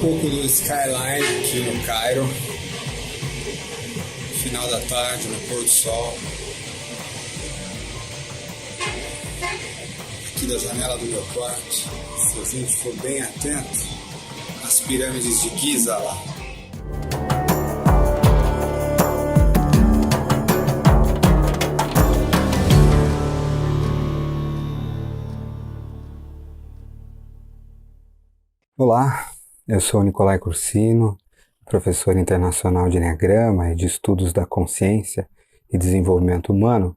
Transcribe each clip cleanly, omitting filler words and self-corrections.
pouco do skyline aqui no Cairo, final da tarde, no pôr do sol. Aqui da janela do meu quarto, se a gente for bem atento, as pirâmides de Giza lá. Olá, eu sou Nicolai Cursino, professor internacional de Enneagrama e de Estudos da Consciência e Desenvolvimento Humano,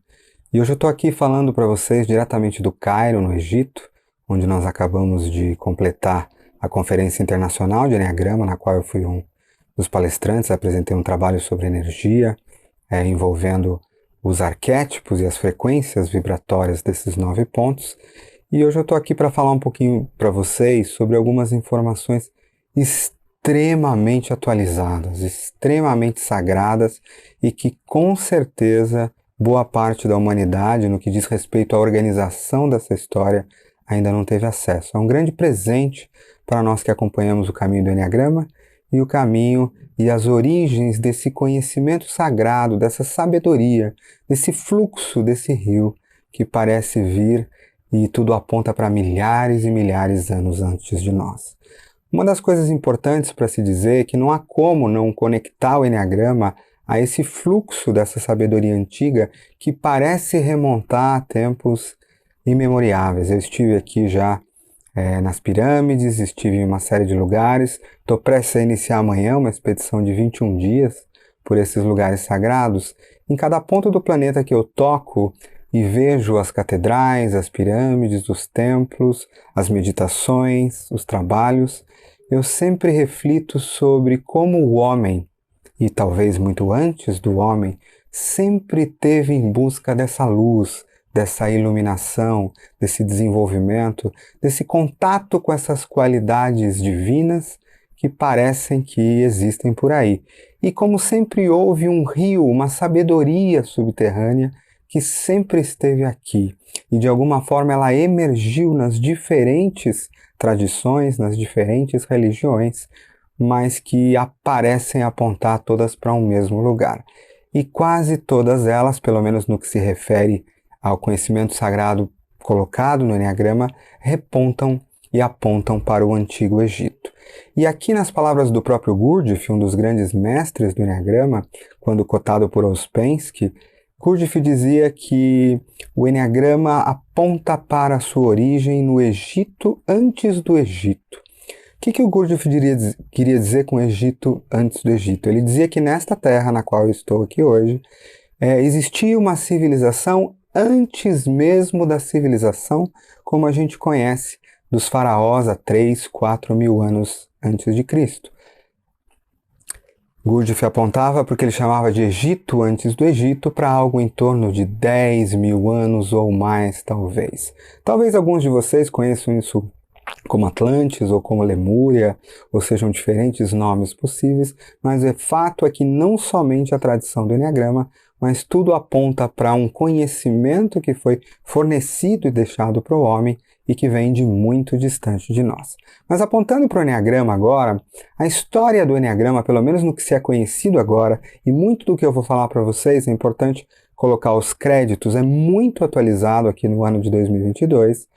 e hoje eu estou aqui falando para vocês diretamente do Cairo, no Egito, onde nós acabamos de completar a Conferência Internacional de Enneagrama, na qual eu fui um dos palestrantes, apresentei um trabalho sobre energia, envolvendo os arquétipos e as frequências vibratórias desses 9 pontos. E hoje eu estou aqui para falar um pouquinho para vocês sobre algumas informações extremamente atualizadas, extremamente sagradas e que com certeza boa parte da humanidade, no que diz respeito à organização dessa história, ainda não teve acesso. É um grande presente para nós que acompanhamos o caminho do Enneagrama e o caminho e as origens desse conhecimento sagrado, dessa sabedoria, desse fluxo, desse rio que parece vir e tudo aponta para milhares e milhares de anos antes de nós. Uma das coisas importantes para se dizer é que não há como não conectar o Enneagrama a esse fluxo dessa sabedoria antiga que parece remontar a tempos imemoriáveis. Eu estive aqui já nas pirâmides, estive em uma série de lugares, estou prestes a iniciar amanhã uma expedição de 21 dias por esses lugares sagrados. Em cada ponto do planeta que eu toco, e vejo as catedrais, as pirâmides, os templos, as meditações, os trabalhos, eu sempre reflito sobre como o homem, e talvez muito antes do homem, sempre teve em busca dessa luz, dessa iluminação, desse desenvolvimento, desse contato com essas qualidades divinas que parecem que existem por aí. E como sempre houve um rio, uma sabedoria subterrânea que sempre esteve aqui e de alguma forma ela emergiu nas diferentes tradições, nas diferentes religiões, mas que parecem apontar todas para um mesmo lugar. E quase todas elas, pelo menos no que se refere ao conhecimento sagrado colocado no Enneagrama, repontam e apontam para o Antigo Egito. E aqui nas palavras do próprio Gurdjieff, um dos grandes mestres do Enneagrama, quando cotado por Ouspensky, Gurdjieff dizia que o Enneagrama aponta para a sua origem no Egito antes do Egito. O que o Gurdjieff queria dizer com Egito antes do Egito? Ele dizia que nesta terra na qual eu estou aqui hoje, existia uma civilização antes mesmo da civilização como a gente conhece dos faraós há 3, 4 mil anos antes de Cristo. Gurdjieff apontava porque ele chamava de Egito antes do Egito para algo em torno de 10 mil anos ou mais, talvez. Talvez alguns de vocês conheçam isso como Atlantis ou como Lemúria, ou sejam diferentes nomes possíveis, mas o fato é que não somente a tradição do Enneagrama, mas tudo aponta para um conhecimento que foi fornecido e deixado para o homem e que vem de muito distante de nós. Mas apontando para o Enneagrama agora, a história do Enneagrama, pelo menos no que se é conhecido agora, e muito do que eu vou falar para vocês, é importante colocar os créditos, é muito atualizado aqui no ano de 2022,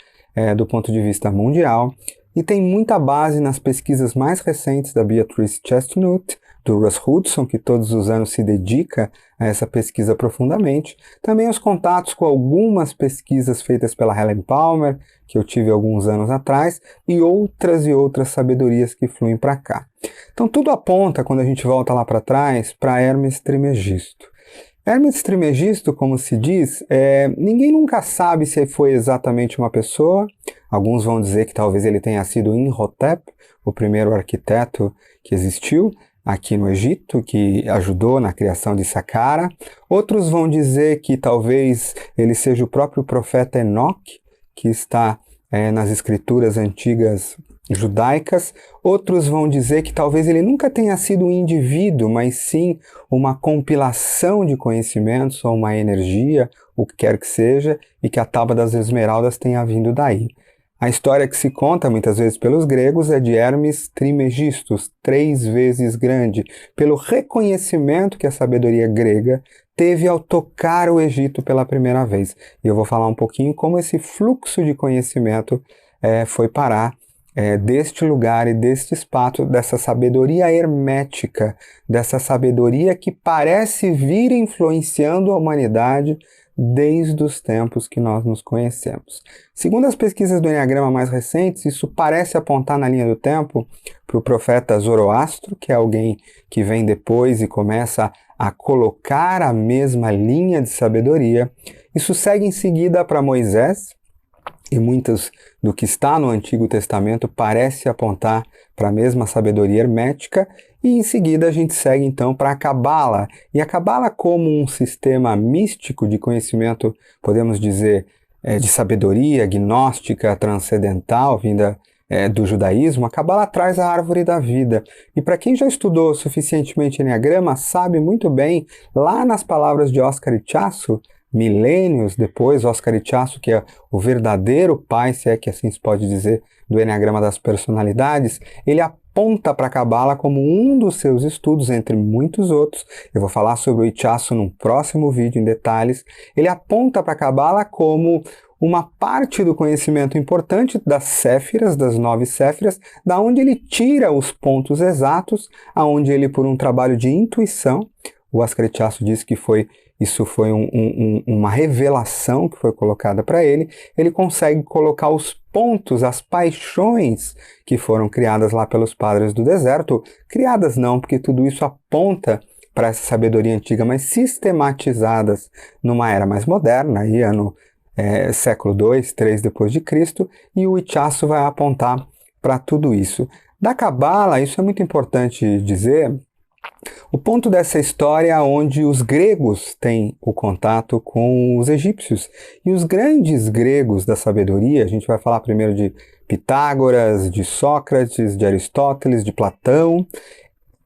do ponto de vista mundial, e tem muita base nas pesquisas mais recentes da Beatrice Chestnut, do Russ Hudson, que todos os anos se dedica a essa pesquisa profundamente. Também os contatos com algumas pesquisas feitas pela Helen Palmer, que eu tive alguns anos atrás, e outras sabedorias que fluem para cá. Então tudo aponta, quando a gente volta lá para trás, para Hermes Trismegisto. Hermes Trismegisto, como se diz, ninguém nunca sabe se foi exatamente uma pessoa. Alguns vão dizer que talvez ele tenha sido Imhotep, o primeiro arquiteto que existiu aqui no Egito, que ajudou na criação de Saqqara. Outros vão dizer que talvez ele seja o próprio profeta Enoque, que está nas escrituras antigas judaicas. Outros vão dizer que talvez ele nunca tenha sido um indivíduo, mas sim uma compilação de conhecimentos ou uma energia, o que quer que seja, e que a Tábua das Esmeraldas tenha vindo daí. A história que se conta muitas vezes pelos gregos é de Hermes Trismegistus, 3 vezes grande, pelo reconhecimento que a sabedoria grega teve ao tocar o Egito pela primeira vez. E eu vou falar um pouquinho como esse fluxo de conhecimento foi parar deste lugar e deste espaço, dessa sabedoria hermética, dessa sabedoria que parece vir influenciando a humanidade desde os tempos que nós nos conhecemos. Segundo as pesquisas do Eneagrama mais recentes, isso parece apontar na linha do tempo para o profeta Zoroastro, que é alguém que vem depois e começa a colocar a mesma linha de sabedoria. Isso segue em seguida para Moisés, e muitas do que está no Antigo Testamento parece apontar para a mesma sabedoria hermética, e em seguida a gente segue então para a Cabala. E a Cabala, como um sistema místico de conhecimento, podemos dizer, de sabedoria gnóstica transcendental, vinda do judaísmo, a Cabala traz a árvore da vida. E para quem já estudou suficientemente Eneagrama, sabe muito bem, lá nas palavras de Oscar Ichaço, milênios depois, Oscar Ichaço, que é o verdadeiro pai, se é que assim se pode dizer, do Eneagrama das personalidades, ele aponta para a Cabala como um dos seus estudos, entre muitos outros. Eu vou falar sobre o Ichaço num próximo vídeo em detalhes. Ele aponta para a Cabala como uma parte do conhecimento importante das Séfiras, das 9 Séfiras, da onde ele tira os pontos exatos, aonde ele, por um trabalho de intuição, o Oscar Ichaço diz que isso foi uma revelação que foi colocada para ele. Ele consegue colocar os pontos, as paixões que foram criadas lá pelos padres do deserto. Criadas não, porque tudo isso aponta para essa sabedoria antiga, mas sistematizadas numa era mais moderna, aí século II, III depois de Cristo, e o Ichaço vai apontar para tudo isso. Da Cabala, isso é muito importante dizer, o ponto dessa história é onde os gregos têm o contato com os egípcios. E os grandes gregos da sabedoria, a gente vai falar primeiro de Pitágoras, de Sócrates, de Aristóteles, de Platão,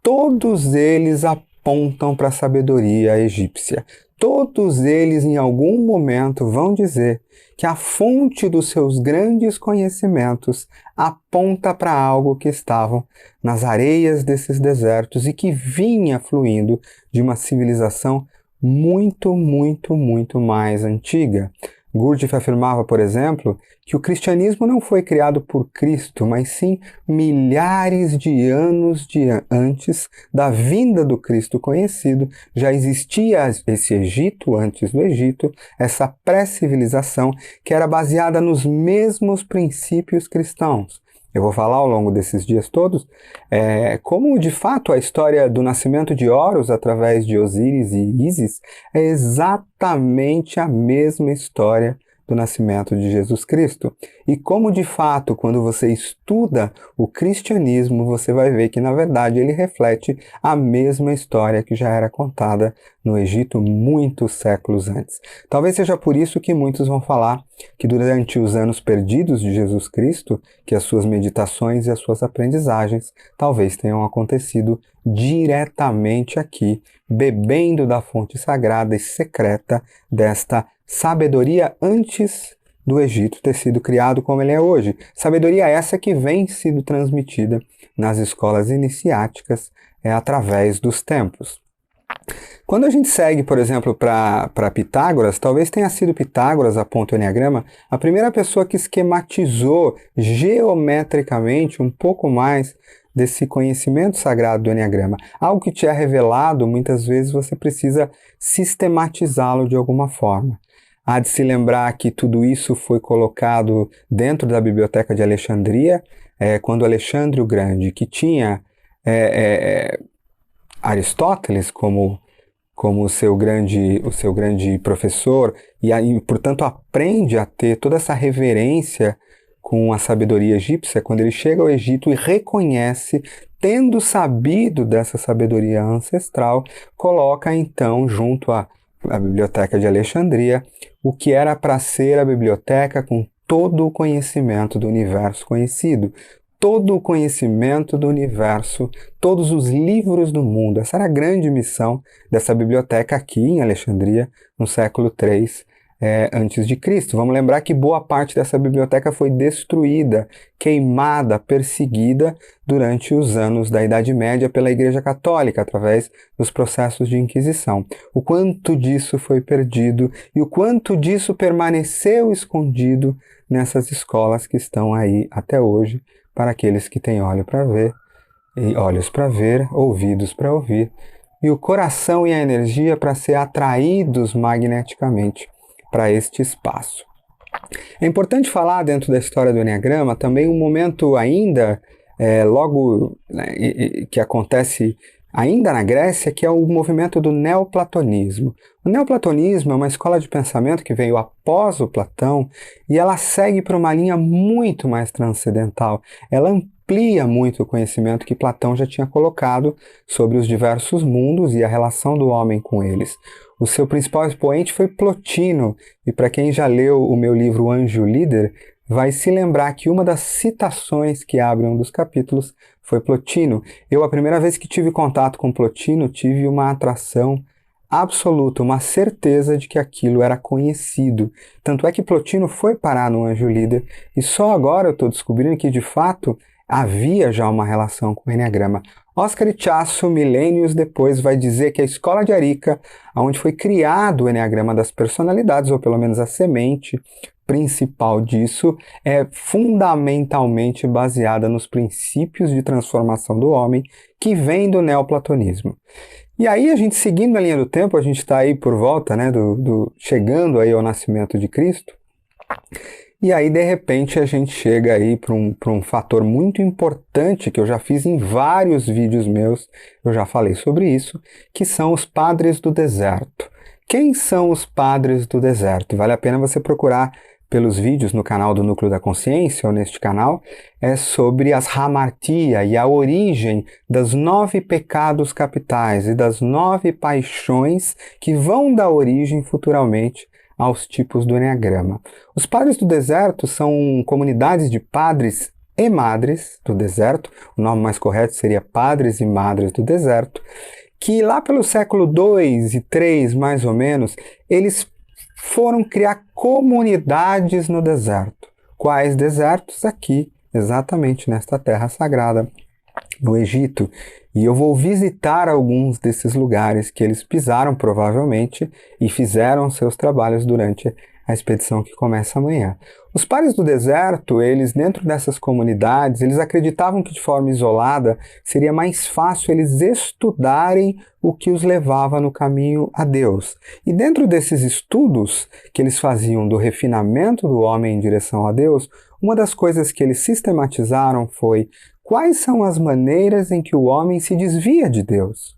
todos eles apontam para a sabedoria egípcia. Todos eles, em algum momento, vão dizer que a fonte dos seus grandes conhecimentos aponta para algo que estavam nas areias desses desertos e que vinha fluindo de uma civilização muito, muito, muito mais antiga. Gurdjieff afirmava, por exemplo, que o cristianismo não foi criado por Cristo, mas sim milhares de anos antes da vinda do Cristo conhecido. Já existia esse Egito antes do Egito, essa pré-civilização que era baseada nos mesmos princípios cristãos. Eu vou falar ao longo desses dias todos como, de fato, a história do nascimento de Horus através de Osíris e Ísis é exatamente a mesma história do nascimento de Jesus Cristo. E como, de fato, quando você estuda o cristianismo, você vai ver que, na verdade, ele reflete a mesma história que já era contada no Egito muitos séculos antes. Talvez seja por isso que muitos vão falar que durante os anos perdidos de Jesus Cristo, que as suas meditações e as suas aprendizagens talvez tenham acontecido diretamente aqui, bebendo da fonte sagrada e secreta desta sabedoria antes do Egito ter sido criado como ele é hoje. Sabedoria essa que vem sendo transmitida nas escolas iniciáticas através dos tempos. Quando a gente segue, por exemplo, para Pitágoras, talvez tenha sido Pitágoras, aponta o Eneagrama, a primeira pessoa que esquematizou geometricamente um pouco mais desse conhecimento sagrado do Eneagrama. Algo que te é revelado, muitas vezes você precisa sistematizá-lo de alguma forma. Há de se lembrar que tudo isso foi colocado dentro da Biblioteca de Alexandria, quando Alexandre o Grande, que tinha Aristóteles como o seu grande professor, e aí, portanto, aprende a ter toda essa reverência com a sabedoria egípcia, quando ele chega ao Egito e reconhece, tendo sabido dessa sabedoria ancestral, coloca então junto à Biblioteca de Alexandria o que era para ser a biblioteca com todo o conhecimento do universo conhecido, todo o conhecimento do universo, todos os livros do mundo. Essa era a grande missão dessa biblioteca aqui em Alexandria, no século III antes de Cristo. Vamos lembrar que boa parte dessa biblioteca foi destruída, queimada, perseguida durante os anos da Idade Média pela Igreja Católica, através dos processos de Inquisição. O quanto disso foi perdido e o quanto disso permaneceu escondido nessas escolas que estão aí até hoje, para aqueles que têm olhos para ver, ouvidos para ouvir, e o coração e a energia para ser atraídos magneticamente para este espaço. É importante falar dentro da história do Enneagrama também um momento ainda, que acontece ainda na Grécia, que é o movimento do neoplatonismo. O neoplatonismo é uma escola de pensamento que veio após o Platão e ela segue para uma linha muito mais transcendental. Ela amplia muito o conhecimento que Platão já tinha colocado sobre os diversos mundos e a relação do homem com eles. O seu principal expoente foi Plotino, e para quem já leu o meu livro Anjo Líder, vai se lembrar que uma das citações que abre um dos capítulos foi Plotino. Eu, a primeira vez que tive contato com Plotino, tive uma atração absoluta, uma certeza de que aquilo era conhecido. Tanto é que Plotino foi parar no Anjo Líder, e só agora eu estou descobrindo que, de fato, havia já uma relação com o Enneagrama. Oscar Ichazo, milênios depois, vai dizer que a escola de Arica, onde foi criado o Enneagrama das personalidades, ou pelo menos a semente principal disso, é fundamentalmente baseada nos princípios de transformação do homem que vem do neoplatonismo. E aí, a gente seguindo a linha do tempo, a gente está aí por volta, né, chegando aí ao nascimento de Cristo. E aí, de repente, a gente chega aí para um fator muito importante que eu já fiz em vários vídeos meus, eu já falei sobre isso, que são os padres do deserto. Quem são os padres do deserto? Vale a pena você procurar pelos vídeos no canal do Núcleo da Consciência, ou neste canal, sobre as hamartia e a origem das 9 pecados capitais e das 9 paixões que vão dar origem futuramente aos tipos do Enneagrama. Os padres do deserto são comunidades de padres e madres do deserto, o nome mais correto seria padres e madres do deserto, que lá pelo século II e III, mais ou menos, eles foram criar comunidades no deserto. Quais desertos? Aqui, exatamente nesta terra sagrada, no Egito. E eu vou visitar alguns desses lugares que eles pisaram provavelmente e fizeram seus trabalhos durante a expedição que começa amanhã. Os padres do deserto, eles dentro dessas comunidades, eles acreditavam que de forma isolada seria mais fácil eles estudarem o que os levava no caminho a Deus. E dentro desses estudos que eles faziam do refinamento do homem em direção a Deus, uma das coisas que eles sistematizaram foi: quais são as maneiras em que o homem se desvia de Deus?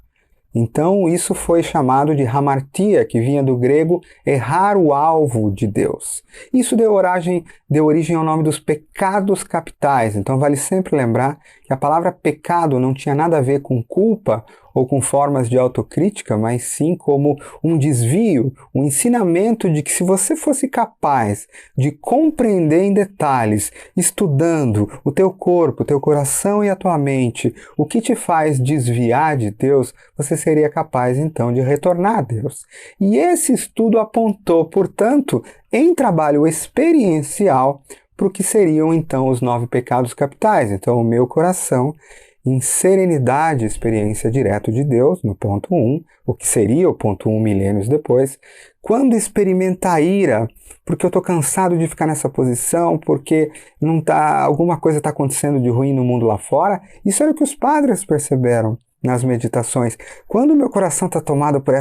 Então, isso foi chamado de hamartia, que vinha do grego errar o alvo de Deus. Isso deu origem ao nome dos pecados capitais. Então, vale sempre lembrar que a palavra pecado não tinha nada a ver com culpa ou com formas de autocrítica, mas sim como um desvio, um ensinamento de que se você fosse capaz de compreender em detalhes, estudando o teu corpo, o teu coração e a tua mente, o que te faz desviar de Deus, você seria capaz então de retornar a Deus. E esse estudo apontou, portanto, em trabalho experiencial, para o que seriam então os 9 pecados capitais. Então, o meu coração, em serenidade, experiência direto de Deus, no ponto 1, o que seria o ponto 1 milênios depois, quando experimenta a ira, porque eu estou cansado de ficar nessa posição, porque alguma coisa está acontecendo de ruim no mundo lá fora, isso era o que os padres perceberam nas meditações. Quando o meu coração está tomado por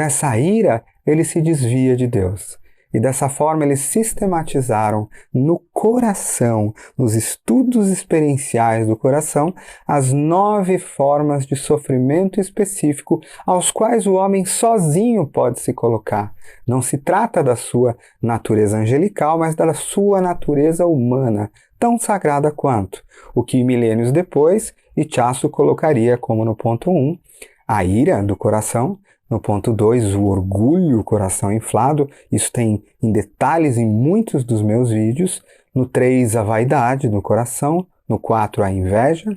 essa ira, ele se desvia de Deus. E dessa forma eles sistematizaram no coração, nos estudos experienciais do coração, as 9 formas de sofrimento específico aos quais o homem sozinho pode se colocar. Não se trata da sua natureza angelical, mas da sua natureza humana, tão sagrada quanto. O que milênios depois, Ichazo colocaria como no ponto 1, a ira do coração. No ponto 2, o orgulho, o coração inflado. Isso tem em detalhes em muitos dos meus vídeos. No 3, a vaidade no coração. No 4, a inveja.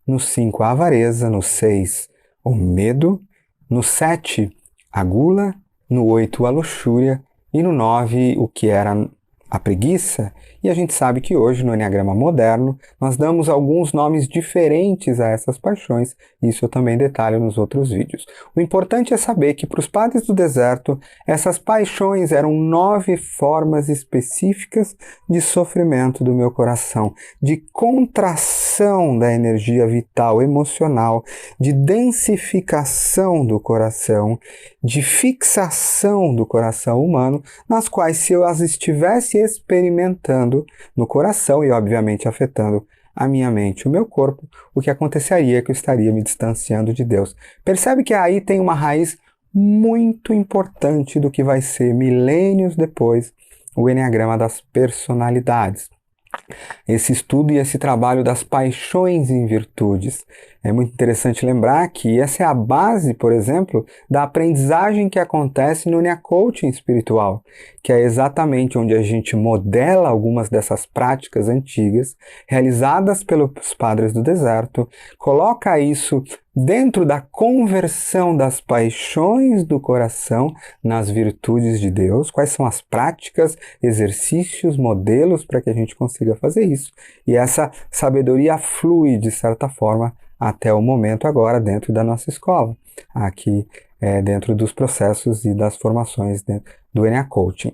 No 5, a avareza. No 6, o medo. No 7, a gula. No 8, a luxúria. e no 9 o que era a preguiça, e a gente sabe que hoje no Eneagrama moderno nós damos alguns nomes diferentes a essas paixões, isso eu também detalho nos outros vídeos. O importante é saber que para os padres do deserto, essas paixões eram 9 formas específicas de sofrimento do meu coração, de contração da energia vital, emocional, de densificação do coração, de fixação do coração humano, nas quais se eu as estivesse experimentando no coração e obviamente afetando a minha mente e o meu corpo, o que aconteceria é que eu estaria me distanciando de Deus. Percebe que aí tem uma raiz muito importante do que vai ser milênios depois o Eneagrama das personalidades. Esse estudo e esse trabalho das paixões em virtudes. É muito interessante lembrar que essa é a base, por exemplo, da aprendizagem que acontece no Nea Coaching espiritual, que é exatamente onde a gente modela algumas dessas práticas antigas, realizadas pelos padres do deserto, coloca isso dentro da conversão das paixões do coração nas virtudes de Deus, quais são as práticas, exercícios, modelos para que a gente consiga fazer isso. E essa sabedoria flui, de certa forma, até o momento agora dentro da nossa escola, aqui dentro dos processos e das formações do Nea Coaching.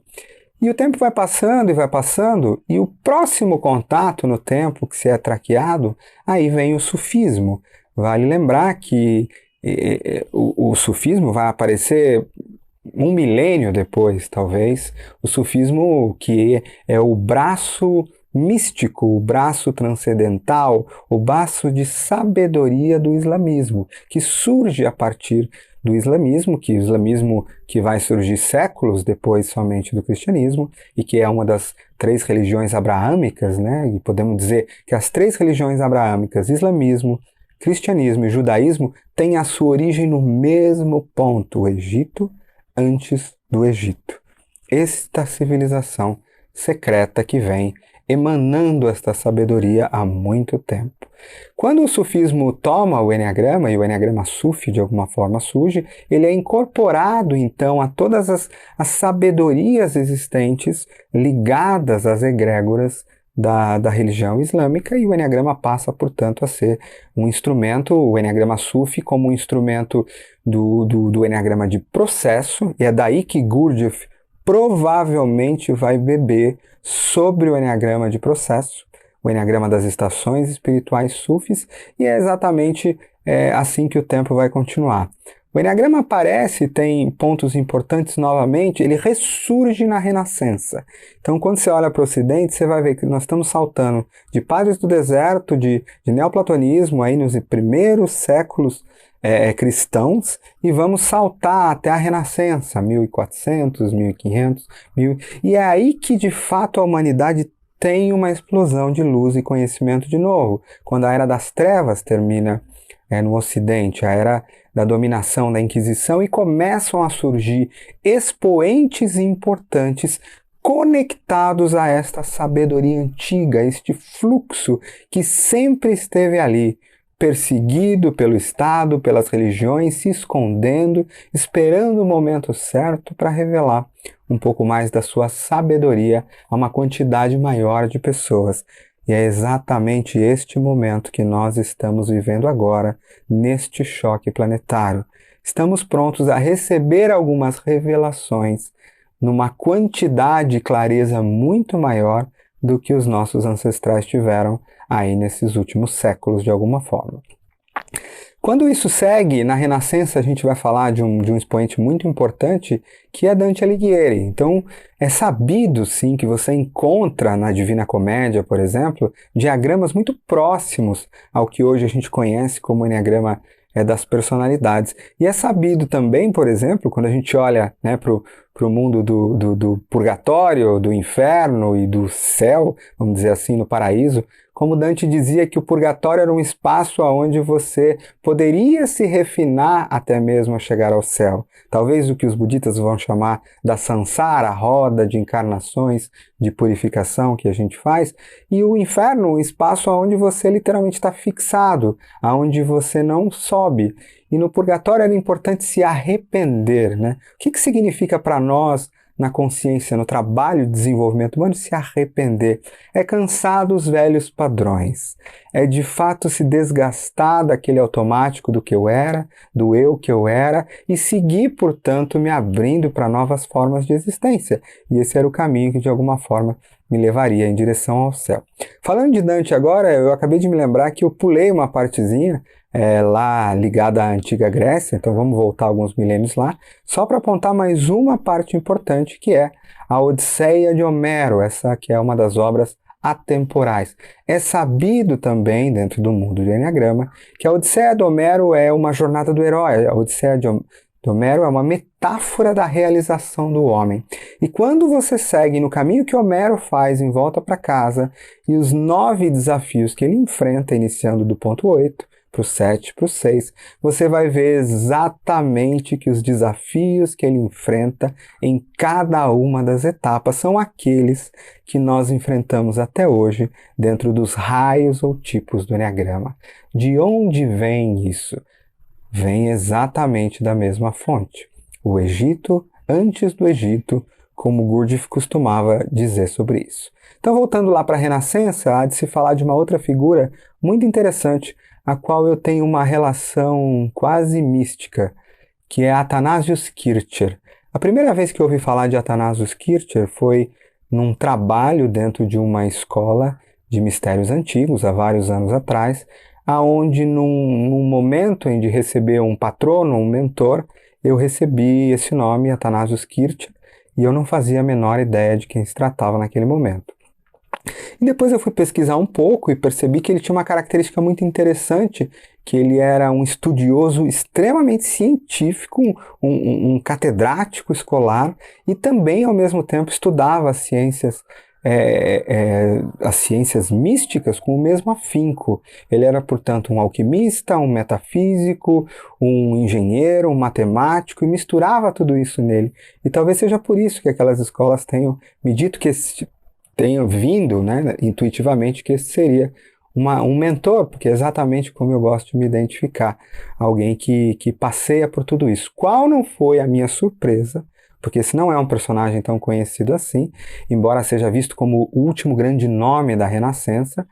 E o tempo vai passando, e o próximo contato no tempo que se é traqueado, aí vem o sufismo. Vale lembrar que o sufismo vai aparecer um milênio depois, talvez, o sufismo que é o braço místico, o braço transcendental, o braço de sabedoria do islamismo, que surge a partir do islamismo, que o islamismo que vai surgir séculos depois somente do cristianismo, e que é uma das 3 religiões abraâmicas, né? E podemos dizer que as 3 religiões abraâmicas, islamismo, cristianismo e judaísmo, têm a sua origem no mesmo ponto, o Egito antes do Egito. Esta civilização secreta que vem emanando esta sabedoria há muito tempo. Quando o sufismo toma o Eneagrama, e o Eneagrama Sufi de alguma forma surge, ele é incorporado então a todas as sabedorias existentes ligadas às egrégoras da religião islâmica, e o Eneagrama passa, portanto, a ser um instrumento, o Eneagrama Sufi como um instrumento do Eneagrama de processo, e é daí que Gurdjieff provavelmente vai beber sobre o Eneagrama de processo, o Eneagrama das estações espirituais sufis, e é exatamente assim que o tempo vai continuar. O Eneagrama aparece, tem pontos importantes novamente, ele ressurge na Renascença. Então, quando você olha para o Ocidente, você vai ver que nós estamos saltando de padres do deserto, de neoplatonismo, aí nos primeiros séculos cristãos, e vamos saltar até a Renascença, 1400, 1500, e é aí que de fato a humanidade tem uma explosão de luz e conhecimento de novo, quando a Era das Trevas termina no Ocidente, a Era da dominação, da Inquisição, e começam a surgir expoentes importantes conectados a esta sabedoria antiga, este fluxo que sempre esteve ali, perseguido pelo Estado, pelas religiões, se escondendo, esperando o momento certo para revelar um pouco mais da sua sabedoria a uma quantidade maior de pessoas. E é exatamente este momento que nós estamos vivendo agora, neste choque planetário. Estamos prontos a receber algumas revelações numa quantidade e clareza muito maior do que os nossos ancestrais tiveram aí nesses últimos séculos, de alguma forma. Quando isso segue, na Renascença a gente vai falar de um expoente muito importante, que é Dante Alighieri. Então, é sabido, sim, que você encontra na Divina Comédia, por exemplo, diagramas muito próximos ao que hoje a gente conhece como Eneagrama das personalidades. E é sabido também, por exemplo, quando a gente olha para o mundo do purgatório, do inferno e do céu, vamos dizer assim, no paraíso, como Dante dizia que o purgatório era um espaço onde você poderia se refinar até mesmo a chegar ao céu. Talvez o que os budistas vão chamar da samsara, a roda de encarnações, de purificação que a gente faz. E o inferno, um espaço onde você literalmente está fixado, onde você não sobe. E no purgatório era importante se arrepender, né? O que significa para nós na consciência, no trabalho de desenvolvimento humano, se arrepender. É cansar dos velhos padrões. É de fato se desgastar daquele automático do que eu era, do eu que eu era, e seguir, portanto, me abrindo para novas formas de existência. E esse era o caminho que, de alguma forma, me levaria em direção ao céu. Falando de Dante agora, eu acabei de me lembrar que eu pulei uma partezinha lá ligada à antiga Grécia, então vamos voltar alguns milênios lá, só para apontar mais uma parte importante, que é a Odisseia de Homero, essa que é uma das obras atemporais. É sabido também, dentro do mundo do Enneagrama, que a Odisseia de Homero é uma jornada do herói. A Odisseia de Homero é uma metáfora da realização do homem. E quando você segue no caminho que Homero faz em volta para casa, e os 9 desafios que ele enfrenta, iniciando do ponto 8, para o 7, para o 6, você vai ver exatamente que os desafios que ele enfrenta em cada uma das etapas são aqueles que nós enfrentamos até hoje dentro dos raios ou tipos do Enneagrama. De onde vem isso? Vem exatamente da mesma fonte. O Egito, antes do Egito, como Gurdjieff costumava dizer sobre isso. Então, voltando lá para a Renascença, há de se falar de uma outra figura muito interessante, a qual eu tenho uma relação quase mística, que é Athanasius Kircher. A primeira vez que eu ouvi falar de Athanasius Kircher foi num trabalho dentro de uma escola de mistérios antigos, há vários anos atrás, aonde num momento em de receber um patrono, um mentor, eu recebi esse nome, Athanasius Kircher, e eu não fazia a menor ideia de quem se tratava naquele momento. E depois eu fui pesquisar um pouco e percebi que ele tinha uma característica muito interessante, que ele era um estudioso extremamente científico, um catedrático escolar, e também, ao mesmo tempo, estudava as ciências místicas com o mesmo afinco. Ele era, portanto, um alquimista, um metafísico, um engenheiro, um matemático, e misturava tudo isso nele. E talvez seja por isso que aquelas escolas tenham me dito que tenho vindo, né, intuitivamente, que esse seria um mentor, porque é exatamente como eu gosto de me identificar, alguém que passeia por tudo isso. Qual não foi a minha surpresa, porque esse não é um personagem tão conhecido assim, embora seja visto como o último grande nome da Renascença,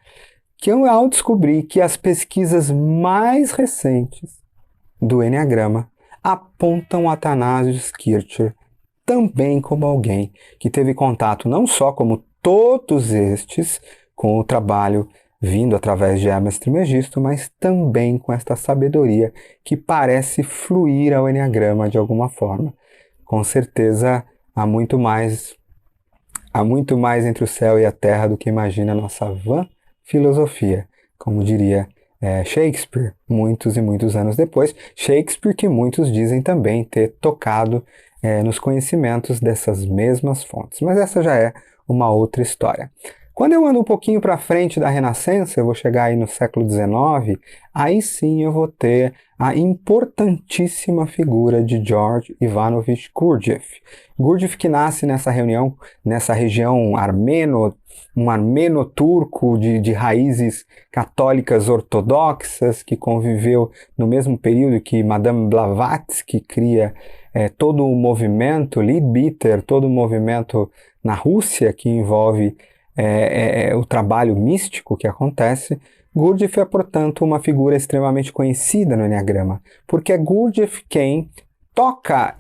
que eu, ao descobrir que as pesquisas mais recentes do Enneagrama apontam Athanasius Kircher também como alguém que teve contato não só como todos estes, com o trabalho vindo através de Hermes Trismegisto, mas também com esta sabedoria que parece fluir ao Enneagrama de alguma forma. Com certeza há muito mais entre o céu e a terra do que imagina a nossa vã filosofia, como diria Shakespeare, muitos e muitos anos depois. Shakespeare que muitos dizem também ter tocado nos conhecimentos dessas mesmas fontes. Mas essa já é uma outra história. Quando eu ando um pouquinho para frente da Renascença, eu vou chegar aí no século XIX, aí sim eu vou ter a importantíssima figura de George Ivanovich Gurdjieff. Gurdjieff que nasce nessa região um armeno-turco de raízes católicas ortodoxas, que conviveu no mesmo período que Madame Blavatsky cria todo o movimento Leadbeater, todo o movimento na Rússia que envolve o trabalho místico que acontece. Gurdjieff é, portanto, uma figura extremamente conhecida no Enneagrama, porque é Gurdjieff quem toca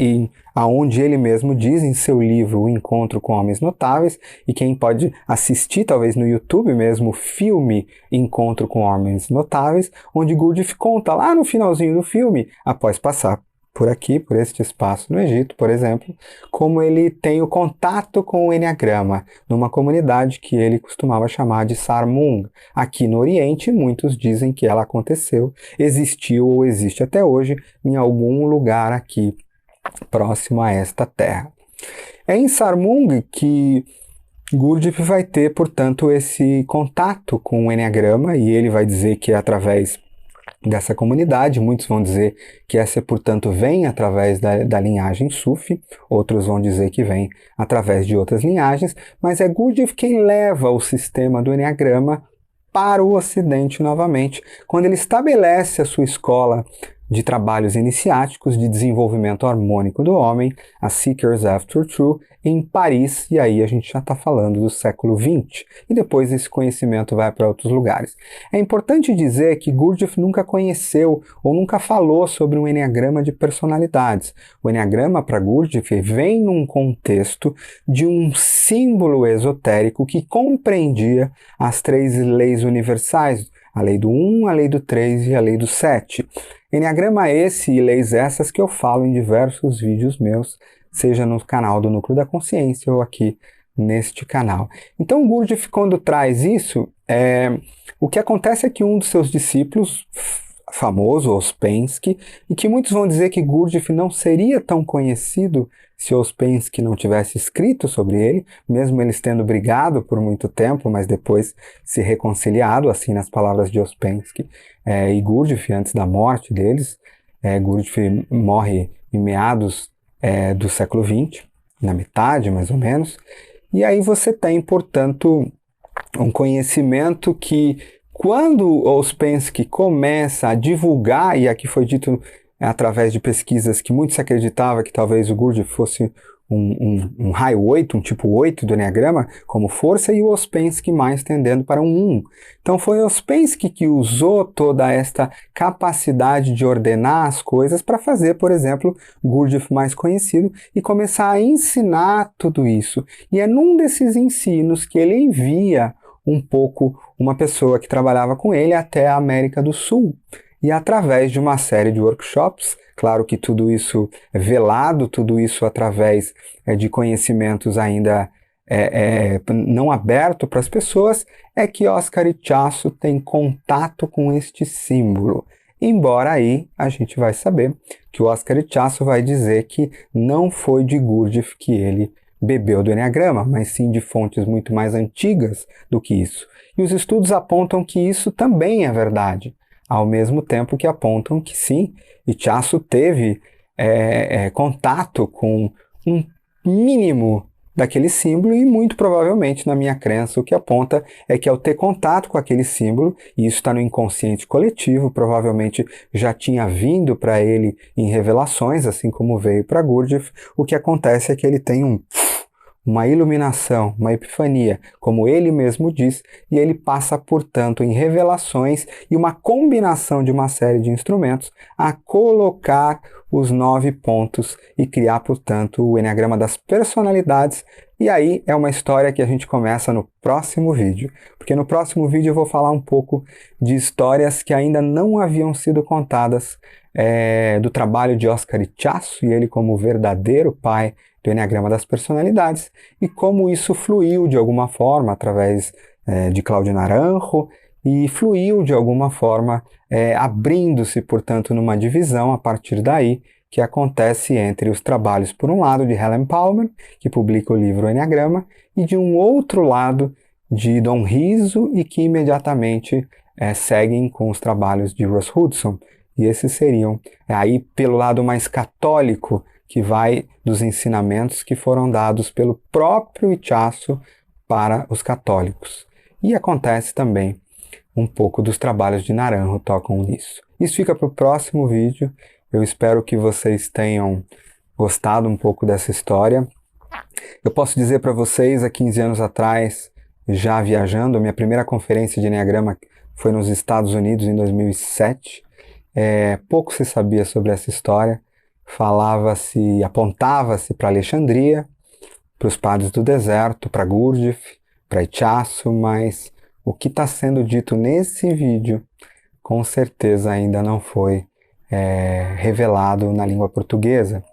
aonde ele mesmo diz em seu livro O Encontro com Homens Notáveis, e quem pode assistir, talvez no YouTube mesmo, o filme Encontro com Homens Notáveis, onde Gurdjieff conta lá no finalzinho do filme, após passar por aqui, por este espaço no Egito, por exemplo, como ele tem o contato com o Enneagrama, numa comunidade que ele costumava chamar de Sarmung. Aqui no Oriente, muitos dizem que ela aconteceu, existiu ou existe até hoje em algum lugar aqui próximo a esta terra. É em Sarmung que Gurdjieff vai ter, portanto, esse contato com o Enneagrama, e ele vai dizer que é através dessa comunidade. Muitos vão dizer que essa, portanto, vem através da linhagem Sufi, outros vão dizer que vem através de outras linhagens, mas é Gurdjieff quem leva o sistema do Enneagrama para o Ocidente novamente, quando ele estabelece a sua escola de trabalhos iniciáticos de desenvolvimento harmônico do homem, a Seekers After Truth, em Paris, e aí a gente já está falando do século XX, e depois esse conhecimento vai para outros lugares. É importante dizer que Gurdjieff nunca conheceu ou nunca falou sobre um enneagrama de personalidades. O enneagrama para Gurdjieff vem num contexto de um símbolo esotérico que compreendia as 3 leis universais, a lei do 1, a lei do 3 e a lei do 7. Enneagrama esse e leis essas que eu falo em diversos vídeos meus, seja no canal do Núcleo da Consciência ou aqui neste canal. Então Gurdjieff, quando traz isso, o que acontece é que um dos seus discípulos, famoso, Ouspensky, e que muitos vão dizer que Gurdjieff não seria tão conhecido se Ouspensky não tivesse escrito sobre ele, mesmo eles tendo brigado por muito tempo, mas depois se reconciliado, assim nas palavras de Ouspensky e Gurdjieff, antes da morte deles. Gurdjieff morre em meados do século XX, na metade mais ou menos, e aí você tem, portanto, um conhecimento que, quando Ouspensky começa a divulgar, e aqui foi dito através de pesquisas que muito se acreditava que talvez o Gurdjieff fosse um raio 8, um tipo 8 do Enneagrama como força, e o Ouspensky mais tendendo para um 1. Então foi Ouspensky que usou toda esta capacidade de ordenar as coisas para fazer, por exemplo, Gurdjieff mais conhecido e começar a ensinar tudo isso. E é num desses ensinos que ele envia um pouco uma pessoa que trabalhava com ele até a América do Sul. E através de uma série de workshops, claro que tudo isso é velado, tudo isso através de conhecimentos ainda não aberto para as pessoas, é que Oscar Ichaço tem contato com este símbolo. Embora aí a gente vai saber que o Oscar Ichaço vai dizer que não foi de Gurdjieff que ele bebeu do Enneagrama, mas sim de fontes muito mais antigas do que isso. E os estudos apontam que isso também é verdade, ao mesmo tempo que apontam que sim, Ichaço teve contato com um mínimo daquele símbolo, e muito provavelmente, na minha crença, o que aponta é que ao ter contato com aquele símbolo, e isso está no inconsciente coletivo, provavelmente já tinha vindo para ele em revelações, assim como veio para Gurdjieff, o que acontece é que ele tem uma iluminação, uma epifania, como ele mesmo diz, e ele passa, portanto, em revelações e uma combinação de uma série de instrumentos a colocar os 9 pontos e criar, portanto, o Enneagrama das personalidades. E aí é uma história que a gente começa no próximo vídeo, porque no próximo vídeo eu vou falar um pouco de histórias que ainda não haviam sido contadas do trabalho de Oscar Ichaço, e ele como verdadeiro pai do Enneagrama das personalidades, e como isso fluiu de alguma forma através de Cláudio Naranjo, e fluiu de alguma forma abrindo-se, portanto, numa divisão a partir daí, que acontece entre os trabalhos, por um lado, de Helen Palmer, que publica o livro Enneagrama, e de um outro lado, de Dom Riso, e que imediatamente seguem com os trabalhos de Ross Hudson. E esses seriam, aí pelo lado mais católico, que vai dos ensinamentos que foram dados pelo próprio Ichaço para os católicos. E acontece também um pouco dos trabalhos de Naranjo tocam nisso. Isso fica para o próximo vídeo. Eu espero que vocês tenham gostado um pouco dessa história. Eu posso dizer para vocês, há 15 anos atrás, já viajando, a minha primeira conferência de Enneagrama foi nos Estados Unidos em 2007. Pouco se sabia sobre essa história. Falava-se, apontava-se para Alexandria, para os padres do deserto, para Gurdjieff, para Ichaço, mas o que está sendo dito nesse vídeo, com certeza ainda não foi revelado na língua portuguesa,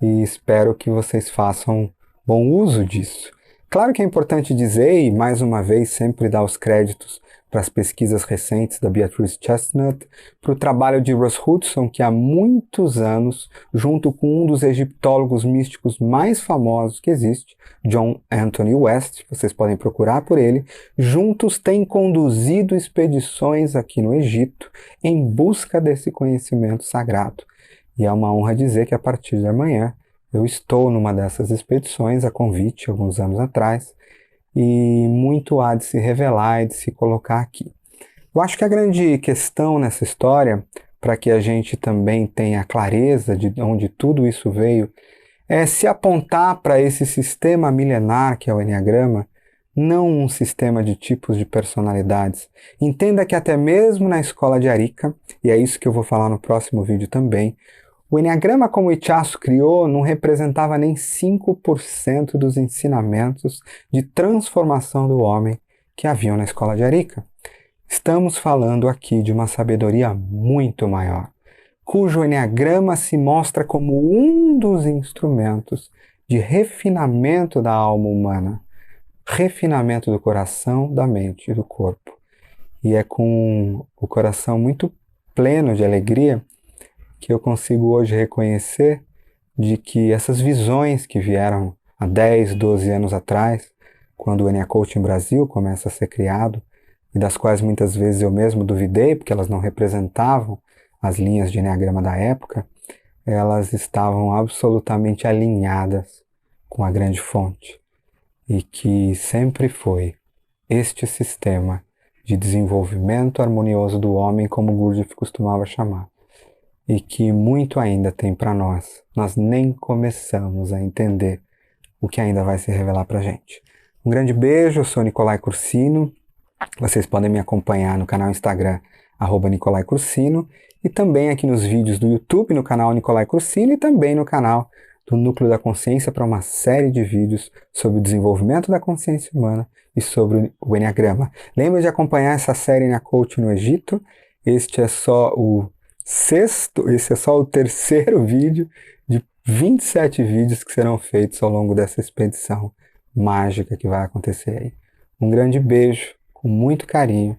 e espero que vocês façam bom uso disso. Claro que é importante dizer, e mais uma vez sempre dar os créditos para as pesquisas recentes da Beatrice Chestnut, para o trabalho de Ross Hudson, que há muitos anos, junto com um dos egiptólogos místicos mais famosos que existe, John Anthony West, vocês podem procurar por ele, juntos têm conduzido expedições aqui no Egito em busca desse conhecimento sagrado. E é uma honra dizer que a partir de amanhã eu estou numa dessas expedições, a convite, alguns anos atrás, e muito há de se revelar e de se colocar aqui. Eu acho que a grande questão nessa história, para que a gente também tenha clareza de onde tudo isso veio, é se apontar para esse sistema milenar que é o Enneagrama, não um sistema de tipos de personalidades. Entenda que até mesmo na escola de Arica, e é isso que eu vou falar no próximo vídeo também, o Enneagrama como Ichaço criou não representava nem 5% dos ensinamentos de transformação do homem que haviam na escola de Arica. Estamos falando aqui de uma sabedoria muito maior, cujo Enneagrama se mostra como um dos instrumentos de refinamento da alma humana, refinamento do coração, da mente e do corpo. E é com o coração muito pleno de alegria que eu consigo hoje reconhecer de que essas visões que vieram há 10, 12 anos atrás, quando o Enneacoaching Brasil começa a ser criado, e das quais muitas vezes eu mesmo duvidei, porque elas não representavam as linhas de Enneagrama da época, elas estavam absolutamente alinhadas com a grande fonte. E que sempre foi este sistema de desenvolvimento harmonioso do homem, como Gurdjieff costumava chamar, e que muito ainda tem para nós. Nós nem começamos a entender o que ainda vai se revelar para a gente. Um grande beijo, eu sou Nicolai Cursino, vocês podem me acompanhar no canal Instagram, @Nicolai Cursino, e também aqui nos vídeos do YouTube, no canal Nicolai Cursino, e também no canal do Núcleo da Consciência, para uma série de vídeos sobre o desenvolvimento da consciência humana e sobre o Enneagrama. Lembre de acompanhar essa série Enneacoaching no Egito. Esse é só o terceiro vídeo de 27 vídeos que serão feitos ao longo dessa expedição mágica que vai acontecer aí. Um grande beijo, com muito carinho,